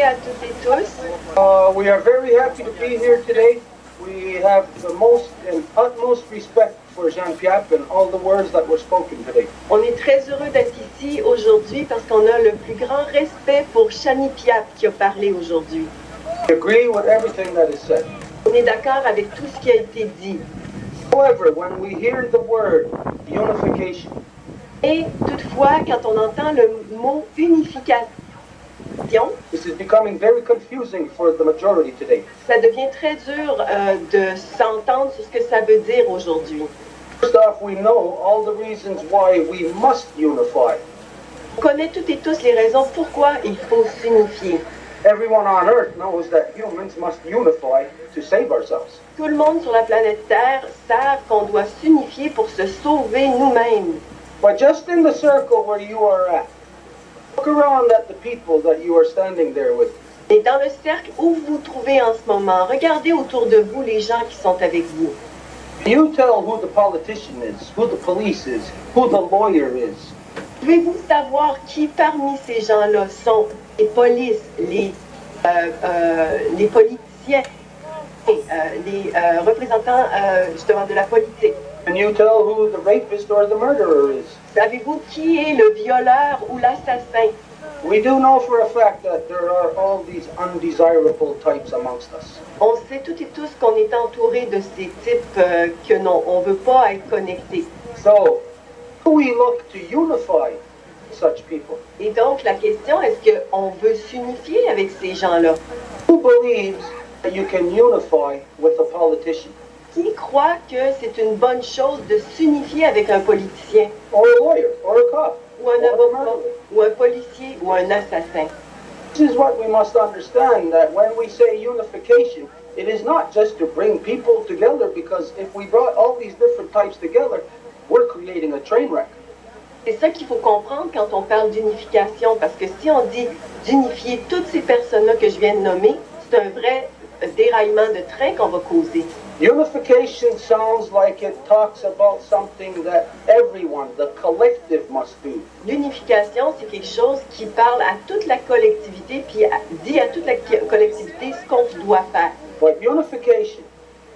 à toutes et tous. We are very happy to be here today. We have the most and utmost respect for Jean Piap and all the words that were spoken today. On est très heureux d'être ici aujourd'hui parce qu'on a le plus grand respect pour Shani Piap qui a parlé aujourd'hui. We agree with everything that is said. On est d'accord avec tout ce qui a été dit. However, when we hear the word unification, Et toutefois, quand on entend le mot unification, this is becoming very confusing for the majority today. ça devient très dur de s'entendre sur ce que ça veut dire aujourd'hui. First off, we know all the reasons why we must unify. On connaît toutes et tous les raisons pourquoi il faut s'unifier. Everyone on earth knows that humans must unify to save ourselves. Tout le monde sur la planète Terre savent qu'on doit s'unifier pour se sauver nous-mêmes. But just in the circle where you are at, look around at the people that you are standing there with. Et dans le cercle où vous vous trouvez en ce moment, regardez autour de vous les gens qui sont avec vous. You tell who the politician is, who the police is, who the lawyer is. Pouvez-vous savoir qui parmi ces gens-là sont les polices, les politiciens, les représentants justement de la politique? Can you tell who the rapist or the murderer is? Savez-vous qui est le violeur ou l'assassin? We do know for a fact that there are all these undesirable types amongst us. On sait toutes et tous qu'on est entouré de ces types que non, on ne veut pas être connecté. So, do we look to unify such people? Et donc, la question, est-ce qu'on veut s'unifier avec ces gens-là? Who believes that you can unify with a politician? Qui croit que c'est une bonne chose de s'unifier avec un politicien, Or a lawyer, or a cop, ou un or a avocat, murderer? ou un policier, ou un assassin? This is what we must understand, that when we say unification, it is not just to bring people together, because if we brought all these different types together, we're creating a train wreck. C'est ça qu'il faut comprendre quand on parle d'unification, parce que si on dit d'unifier toutes ces personnes-là que je viens de nommer, c'est un vrai déraillement de train qu'on va causer. Unification sounds like it talks about something that everyone, the collective, must do. L'unification, c'est quelque chose qui parle à toute la collectivité, puis dit à toute la collectivité ce qu'on doit faire. But unification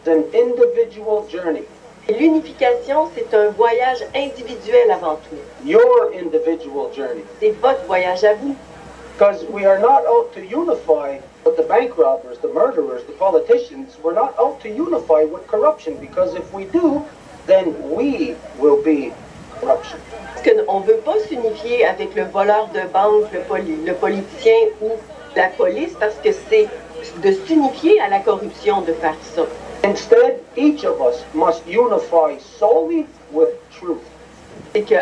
is an individual journey. Et l'unification, c'est un voyage individuel avant tout. Your individual journey. C'est votre voyage à vous. Because we are not out to unify with the bank robbers, the murderers, the politicians. We're not out to unify with corruption, because if we do, then we will be corruption. Parce qu'on ne veut pas s'unifier avec le voleur de banque, le politicien ou la police, parce que c'est de s'unifier à la corruption de faire ça. Instead, each of us must unify solely with truth. C'est que,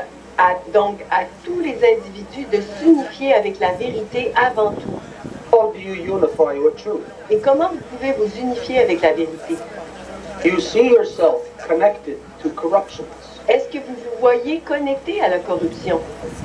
donc, à tous les individus de s'unifier avec la vérité avant tout. How do you unify with truth? Et comment vous pouvez vous unifier avec la vérité? You see yourself connected to corruptions. Est-ce que vous vous voyez connecté à la corruption?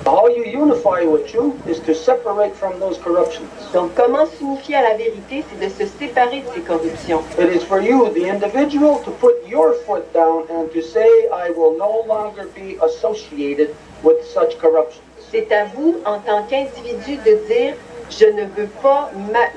How you unify with truth is to separate from those corruptions. Donc, comment s'unifier à la vérité, c'est de se séparer de ces corruptions. It is for you, the individual, to put your foot down and to say, I will no longer be associated with such corruptions. C'est à vous, en tant qu'individu, de dire je ne veux pas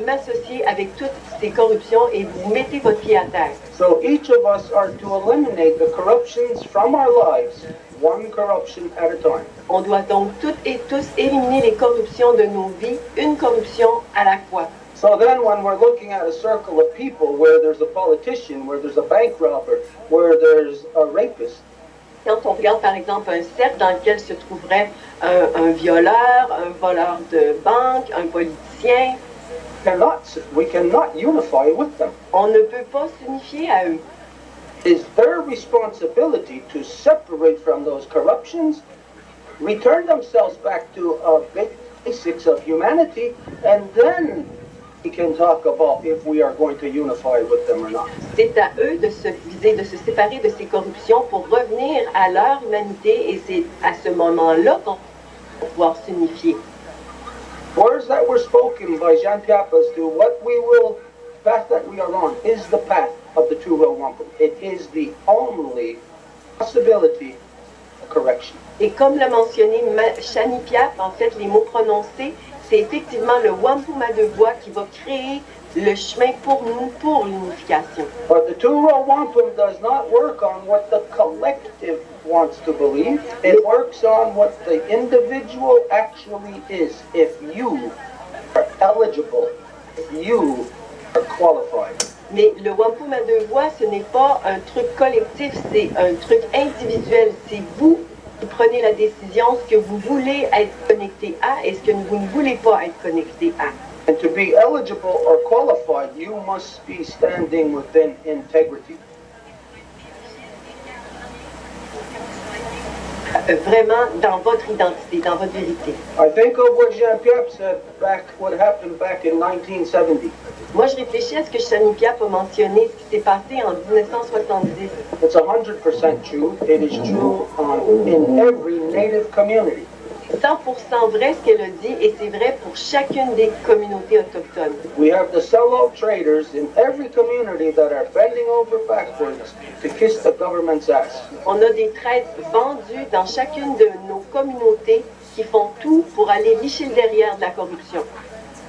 m'associer avec toutes ces corruptions et vous mettez votre pied à terre. So each of us are to eliminate the corruptions from our lives, one corruption at a time. On doit donc toutes et tous éliminer les corruptions de nos vies, une corruption à la fois. So then when we're looking at a circle of people where there's a politician, where there's a bank robber, where there's a rapist, Quand on regarde par exemple un cercle dans lequel se trouverait un violeur, un voleur de banque, un politicien, we cannot unify with them. on ne peut pas s'unifier à eux. It is their responsibility to separate from those corruptions, return themselves back to basics of humanity, and then we can talk about if we are going to unify with them or not. C'est à eux de se viser, de se séparer de ces corruptions pour revenir à leur humanité et c'est à ce moment-là qu'on va pouvoir s'unifier. Words that were spoken by Jean Piap as to what we will, path that we are on, is the path of the true will wampum. It is the only possibility of correction. Et comme l'a mentionné Shani Piap, en fait, les mots prononcés, c'est effectivement le Wampum à deux voix qui va créer le chemin pour nous, pour l'unification. But the two-row wampum does not work on what the collective wants to believe. It works on what the individual actually is. If you are eligible, if you are qualified. Mais le Wampum à deux voix, ce n'est pas un truc collectif, c'est un truc individuel. C'est vous qui prenez la décision ce que vous voulez être connecté à et ce que vous ne voulez pas être connecté à. And to be eligible or qualified, you must be standing within integrity. Vraiment dans votre identité, dans votre vérité. I think of what Jean-Pierre said what happened back in 1970. Moi, je réfléchis à ce que Jean Piap a mentionné, ce qui s'est passé en 1970. It's 100% true. It is true in every Native community. 100% vrai ce qu'elle a dit et c'est vrai pour chacune des communautés autochtones. We have the sellout traders in every community that are bending over backwards to kiss the government's ass. On a des traites vendues dans chacune de nos communautés qui font tout pour aller licher le derrière de la corruption.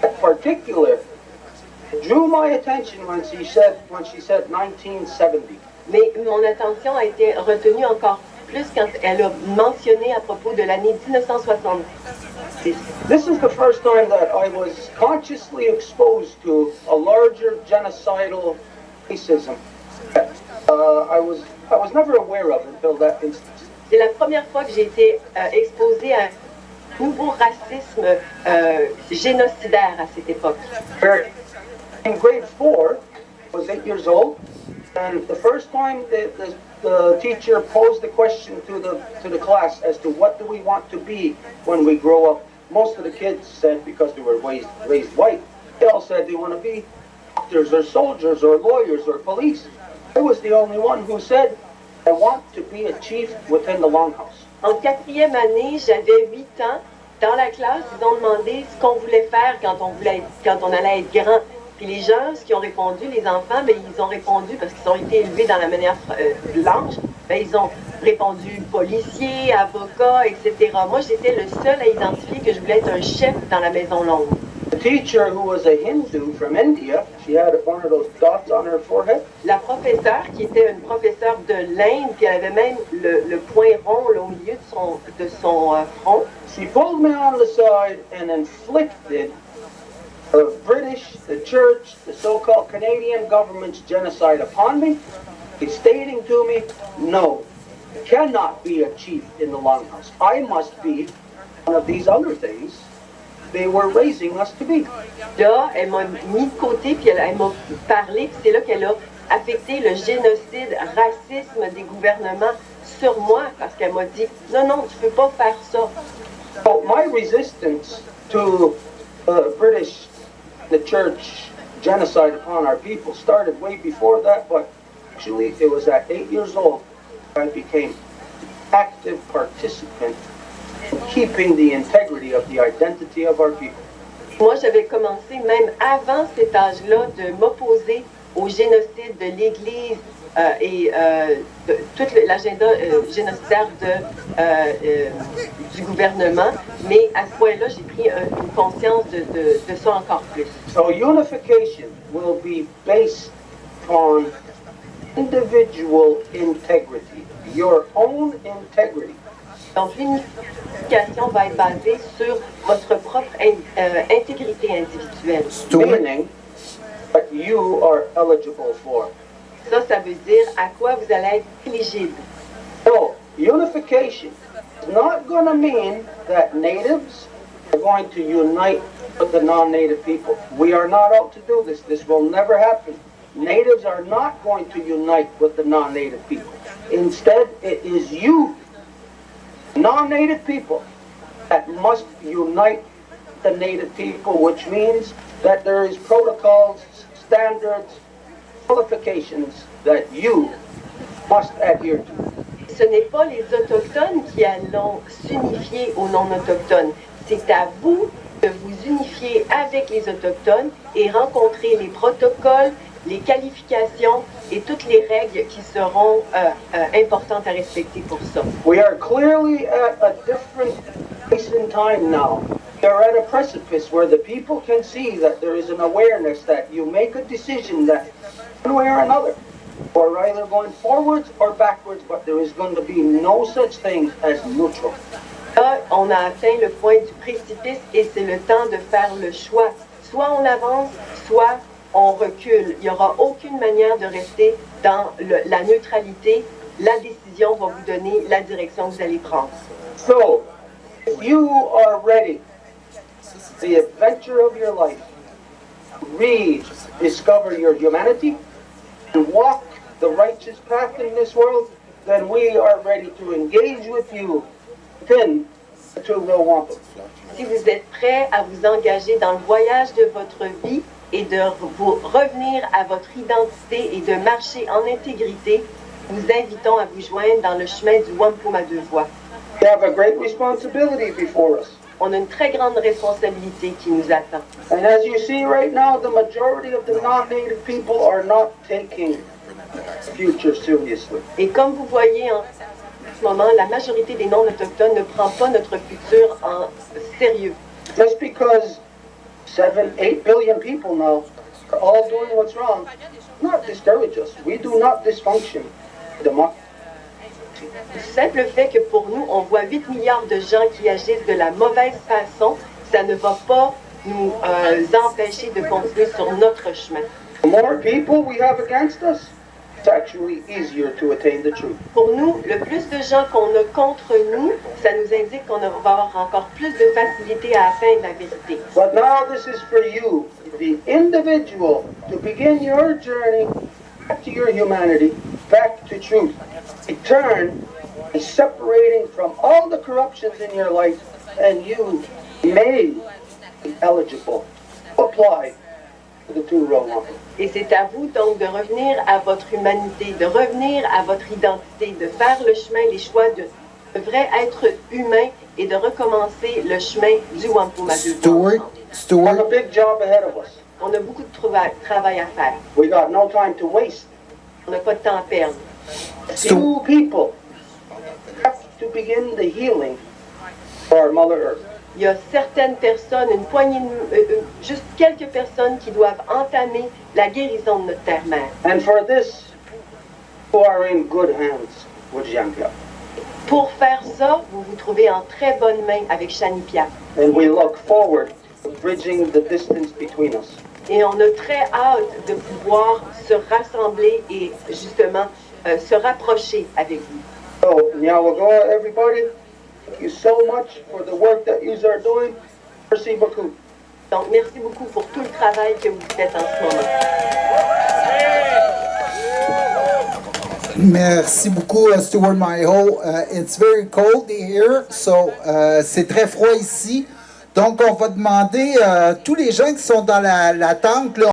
That particular drew my attention when she said 1970. Mais mon attention a été retenue encore plus quand elle a mentionné à propos de l'année 1970. This is the first time that I was consciously exposed to a larger genocidal racism. I was never aware of until that instance. C'est la première fois que j'ai été exposée à un nouveau racisme génocidaire à cette époque. In grade 4, I was 8 years old, and the first time the teacher posed the question to the class as to what do we want to be when we grow up, most of the kids said, because they were raised white, they all said they want to be doctors or soldiers or lawyers or police. I was the only one who said, I want to be a chief within the Longhouse. En quatrième année, j'avais 8 ans. Dans la classe, ils ont demandé ce qu'on voulait faire quand on allait être grand. Puis les gens, ce qui ont répondu, les enfants, ben, ils ont répondu, parce qu'ils ont été élevés dans la manière blanche, ben, ils ont répondu policier, avocat, etc. Moi, j'étais le seul à identifier que je voulais être un chef dans la Maison Longue. The teacher, who was a Hindu from India, she had one of those dots on her forehead. La professeure, qui était une professeure de l'Inde, puis elle avait même le point rond là, au milieu de son front. She pulled me on the side and inflicted the British, the church, the so-called Canadian government's genocide upon me, stating to me, no, I cannot be a chief in the Longhouse. I must be one of these other things they were raising us to be. Là, elle m'a mis de côté, puis elle m'a parlé, puis c'est là qu'elle a affecté le génocide, racisme des gouvernements sur moi, parce qu'elle m'a dit, non, non, tu peux pas faire ça. So my resistance to British, the church genocide upon our people started way before that, but actually it was at 8 years old I became active participant in keeping the integrity of the identity of our people. Moi, j'avais commencé même avant cet âge-là de m'opposer au génocide de l'Église et de tout l'agenda génocidaire du gouvernement, mais à ce point-là, j'ai pris une conscience de ça encore plus. So unification will be based on individual integrity, your own integrity. Donc l'unification va être basée sur votre propre intégrité individuelle. Meaning what you are eligible for. Ça veut dire à quoi vous allez être éligible. So, unification is not going to mean that natives are going to unite with the non-native people. We are not out to do this. This will never happen. Natives are not going to unite with the non-native people. Instead, it is you, non-native people, that must unite the native people, which means that there is protocols, standards, qualifications that you must adhere to. Ce n'est pas les Autochtones qui allons s'unifier aux non-autochtones. C'est à vous de vous unifier avec les Autochtones et rencontrer les protocoles, les qualifications et toutes les règles qui seront importantes à respecter pour ça. We are clearly at a different place in time now. We They're at a precipice where the people can see that there is an awareness that you make a decision that one way or another, or either going forwards or backwards, but there is going to be no such thing as neutral. Là, on a atteint le point du précipice et c'est le temps de faire le choix. Soit on avance, soit on recule. Il n'y aura aucune manière de rester dans la neutralité. La décision va vous donner la direction que vous allez prendre. So, if you are ready, the adventure of your life, rediscover your humanity, and walk the righteous path in this world, then we are ready to engage with you within the two-row wampum. Si vous êtes prêt à vous engager dans le voyage de votre vie et de vous revenir à votre identité et de marcher en intégrité, nous invitons à vous joindre dans le chemin du wampum à deux voies. We have a great responsibility before us. On a une très grande responsabilité qui nous attend. And as you see right now, the majority of the non-native people are not taking the future seriously. Et comme vous voyez en ce moment, la majorité des non-autochtones ne prend pas notre futur en sérieux. Just because 7, 8 billion people now are all doing what's wrong, not discourage us. We do not dysfunction democracy. Le simple fait que pour nous, on voit 8 milliards de gens qui agissent de la mauvaise façon, ça ne va pas nous empêcher de continuer sur notre chemin. The more people we have against us, it's actually easier to attain the truth. Pour nous, le plus de gens qu'on a contre nous, ça nous indique qu'on va avoir encore plus de facilité à atteindre la vérité. But now this is for you, the individual, to begin your journey back to your humanity, back to truth. Return and separating from all the corruptions in your life, and you may be eligible to apply to the two-row wampum. Et c'est à vous donc de revenir à votre humanité, de revenir à votre identité, de faire le chemin, les choix de vrai être humain et de recommencer le chemin du wampum à deux voies. We have Stuart, a big job ahead of us. On a beaucoup de travail à faire. We got no time to waste. On n'a pas de temps à perdre. Few people have to begin the healing for Mother Earth. Il y a certaines personnes, une poignée, juste quelques personnes qui doivent entamer la guérison de notre terre-mère. And for this, you are in good hands with Jean-Pierre. Pour faire ça, vous vous trouvez en très bonne main avec Shani Piat. And we look forward to bridging the distance between us. Et on a très hâte de pouvoir se rassembler et justement se rapprocher avec vous. So, Nyawagoa, everybody, thank you so much for the work that you are doing. Merci beaucoup. Donc, merci beaucoup pour tout le travail que vous faites en ce moment. merci beaucoup, Stuart Myho. It's very cold here, so c'est très froid ici. Donc, on va demander tous les gens qui sont dans la tente, là,